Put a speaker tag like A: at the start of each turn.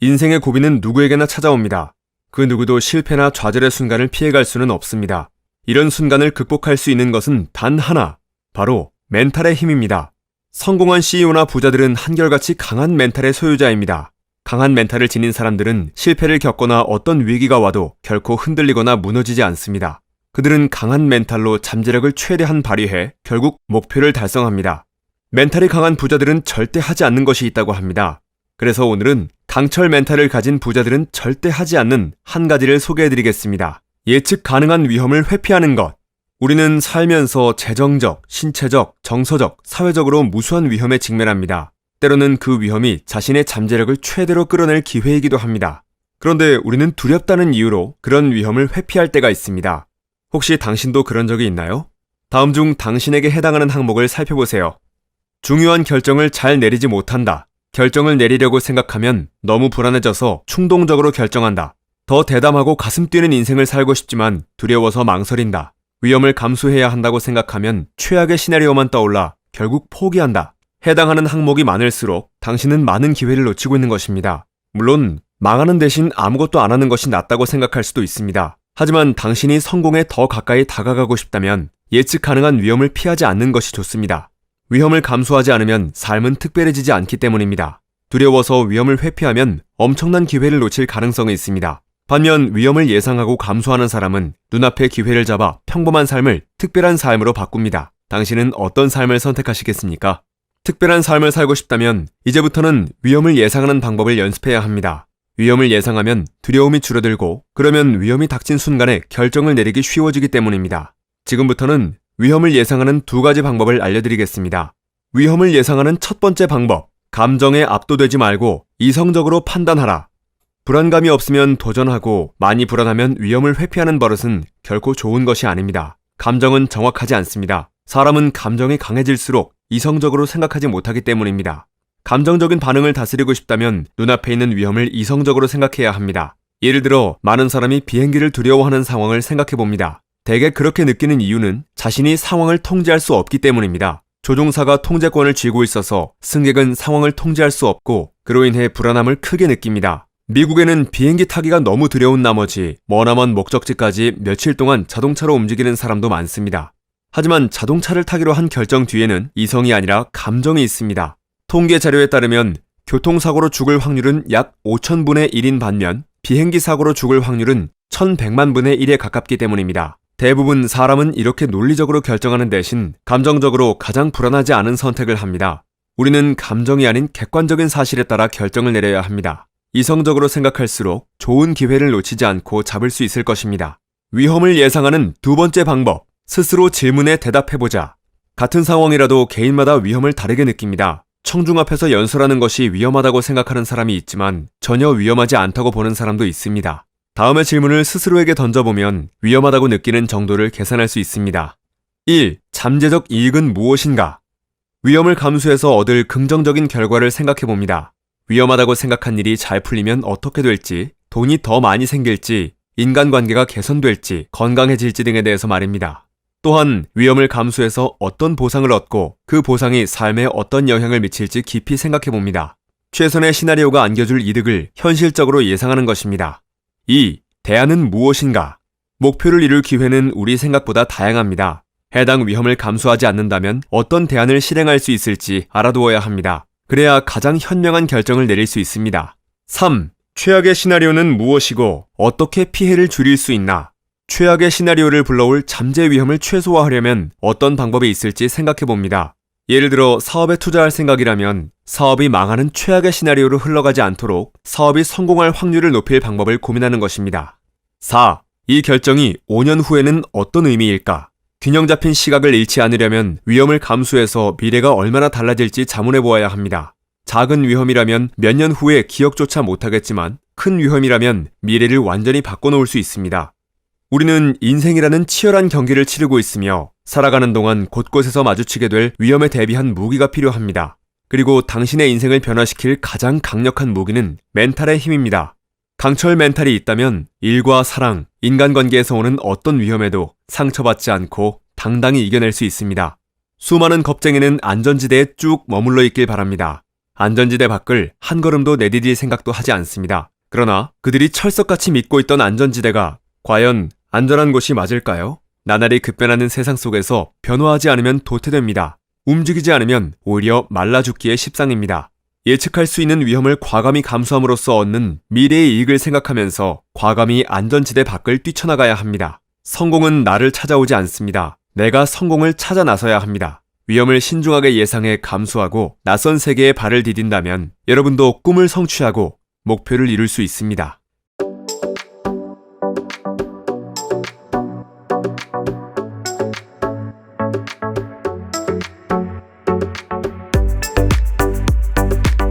A: 인생의 고비는 누구에게나 찾아옵니다. 그 누구도 실패나 좌절의 순간을 피해갈 수는 없습니다. 이런 순간을 극복할 수 있는 것은 단 하나, 바로 멘탈의 힘입니다. 성공한 CEO나 부자들은 한결같이 강한 멘탈의 소유자입니다. 강한 멘탈을 지닌 사람들은 실패를 겪거나 어떤 위기가 와도 결코 흔들리거나 무너지지 않습니다. 그들은 강한 멘탈로 잠재력을 최대한 발휘해 결국 목표를 달성합니다. 멘탈이 강한 부자들은 절대 하지 않는 것이 있다고 합니다. 그래서 오늘은 강철 멘탈을 가진 부자들은 절대 하지 않는 한 가지를 소개해드리겠습니다. 예측 가능한 위험을 회피하는 것. 우리는 살면서 재정적, 신체적, 정서적, 사회적으로 무수한 위험에 직면합니다. 때로는 그 위험이 자신의 잠재력을 최대로 끌어낼 기회이기도 합니다. 그런데 우리는 두렵다는 이유로 그런 위험을 회피할 때가 있습니다. 혹시 당신도 그런 적이 있나요? 다음 중 당신에게 해당하는 항목을 살펴보세요. 중요한 결정을 잘 내리지 못한다. 결정을 내리려고 생각하면 너무 불안해져서 충동적으로 결정한다. 더 대담하고 가슴 뛰는 인생을 살고 싶지만 두려워서 망설인다. 위험을 감수해야 한다고 생각하면 최악의 시나리오만 떠올라 결국 포기한다. 해당하는 항목이 많을수록 당신은 많은 기회를 놓치고 있는 것입니다. 물론 망하는 대신 아무것도 안 하는 것이 낫다고 생각할 수도 있습니다. 하지만 당신이 성공에 더 가까이 다가가고 싶다면 예측 가능한 위험을 피하지 않는 것이 좋습니다. 위험을 감수하지 않으면 삶은 특별해지지 않기 때문입니다. 두려워서 위험을 회피하면 엄청난 기회를 놓칠 가능성이 있습니다. 반면 위험을 예상하고 감수하는 사람은 눈앞의 기회를 잡아 평범한 삶을 특별한 삶으로 바꿉니다. 당신은 어떤 삶을 선택하시겠습니까? 특별한 삶을 살고 싶다면 이제부터는 위험을 예상하는 방법을 연습해야 합니다. 위험을 예상하면 두려움이 줄어들고 그러면 위험이 닥친 순간에 결정을 내리기 쉬워지기 때문입니다. 지금부터는 위험을 예상하는 두 가지 방법을 알려드리겠습니다. 위험을 예상하는 첫 번째 방법, 감정에 압도되지 말고 이성적으로 판단하라. 불안감이 없으면 도전하고 많이 불안하면 위험을 회피하는 버릇은 결코 좋은 것이 아닙니다. 감정은 정확하지 않습니다. 사람은 감정이 강해질수록 이성적으로 생각하지 못하기 때문입니다. 감정적인 반응을 다스리고 싶다면 눈앞에 있는 위험을 이성적으로 생각해야 합니다. 예를 들어 많은 사람이 비행기를 두려워하는 상황을 생각해봅니다. 대개 그렇게 느끼는 이유는 자신이 상황을 통제할 수 없기 때문입니다. 조종사가 통제권을 쥐고 있어서 승객은 상황을 통제할 수 없고 그로 인해 불안함을 크게 느낍니다. 미국에는 비행기 타기가 너무 두려운 나머지 머나먼 목적지까지 며칠 동안 자동차로 움직이는 사람도 많습니다. 하지만 자동차를 타기로 한 결정 뒤에는 이성이 아니라 감정이 있습니다. 통계 자료에 따르면 교통사고로 죽을 확률은 약 5,000분의 1인 반면 비행기 사고로 죽을 확률은 1,100만 분의 1에 가깝기 때문입니다. 대부분 사람은 이렇게 논리적으로 결정하는 대신 감정적으로 가장 불안하지 않은 선택을 합니다. 우리는 감정이 아닌 객관적인 사실에 따라 결정을 내려야 합니다. 이성적으로 생각할수록 좋은 기회를 놓치지 않고 잡을 수 있을 것입니다. 위험을 예상하는 두 번째 방법, 스스로 질문에 대답해보자. 같은 상황이라도 개인마다 위험을 다르게 느낍니다. 청중 앞에서 연설하는 것이 위험하다고 생각하는 사람이 있지만 전혀 위험하지 않다고 보는 사람도 있습니다. 다음의 질문을 스스로에게 던져보면 위험하다고 느끼는 정도를 계산할 수 있습니다. 1. 잠재적 이익은 무엇인가? 위험을 감수해서 얻을 긍정적인 결과를 생각해봅니다. 위험하다고 생각한 일이 잘 풀리면 어떻게 될지, 돈이 더 많이 생길지, 인간관계가 개선될지, 건강해질지 등에 대해서 말입니다. 또한 위험을 감수해서 어떤 보상을 얻고 그 보상이 삶에 어떤 영향을 미칠지 깊이 생각해봅니다. 최선의 시나리오가 안겨줄 이득을 현실적으로 예상하는 것입니다. 2. 대안은 무엇인가? 목표를 이룰 기회는 우리 생각보다 다양합니다. 해당 위험을 감수하지 않는다면 어떤 대안을 실행할 수 있을지 알아두어야 합니다. 그래야 가장 현명한 결정을 내릴 수 있습니다. 3. 최악의 시나리오는 무엇이고 어떻게 피해를 줄일 수 있나? 최악의 시나리오를 불러올 잠재 위험을 최소화하려면 어떤 방법이 있을지 생각해봅니다. 예를 들어 사업에 투자할 생각이라면 사업이 망하는 최악의 시나리오로 흘러가지 않도록 사업이 성공할 확률을 높일 방법을 고민하는 것입니다. 4. 이 결정이 5년 후에는 어떤 의미일까? 균형 잡힌 시각을 잃지 않으려면 위험을 감수해서 미래가 얼마나 달라질지 자문해 보아야 합니다. 작은 위험이라면 몇 년 후에 기억조차 못하겠지만 큰 위험이라면 미래를 완전히 바꿔놓을 수 있습니다. 우리는 인생이라는 치열한 경기를 치르고 있으며 살아가는 동안 곳곳에서 마주치게 될 위험에 대비한 무기가 필요합니다. 그리고 당신의 인생을 변화시킬 가장 강력한 무기는 멘탈의 힘입니다. 강철 멘탈이 있다면 일과 사랑, 인간관계에서 오는 어떤 위험에도 상처받지 않고 당당히 이겨낼 수 있습니다. 수많은 겁쟁이는 안전지대에 쭉 머물러 있길 바랍니다. 안전지대 밖을 한 걸음도 내디딜 생각도 하지 않습니다. 그러나 그들이 철석같이 믿고 있던 안전지대가 과연 안전한 곳이 맞을까요? 나날이 급변하는 세상 속에서 변화하지 않으면 도태됩니다. 움직이지 않으면 오히려 말라 죽기에 십상입니다. 예측할 수 있는 위험을 과감히 감수함으로써 얻는 미래의 이익을 생각하면서 과감히 안전지대 밖을 뛰쳐나가야 합니다. 성공은 나를 찾아오지 않습니다. 내가 성공을 찾아 나서야 합니다. 위험을 신중하게 예상해 감수하고 낯선 세계에 발을 디딘다면 여러분도 꿈을 성취하고 목표를 이룰 수 있습니다.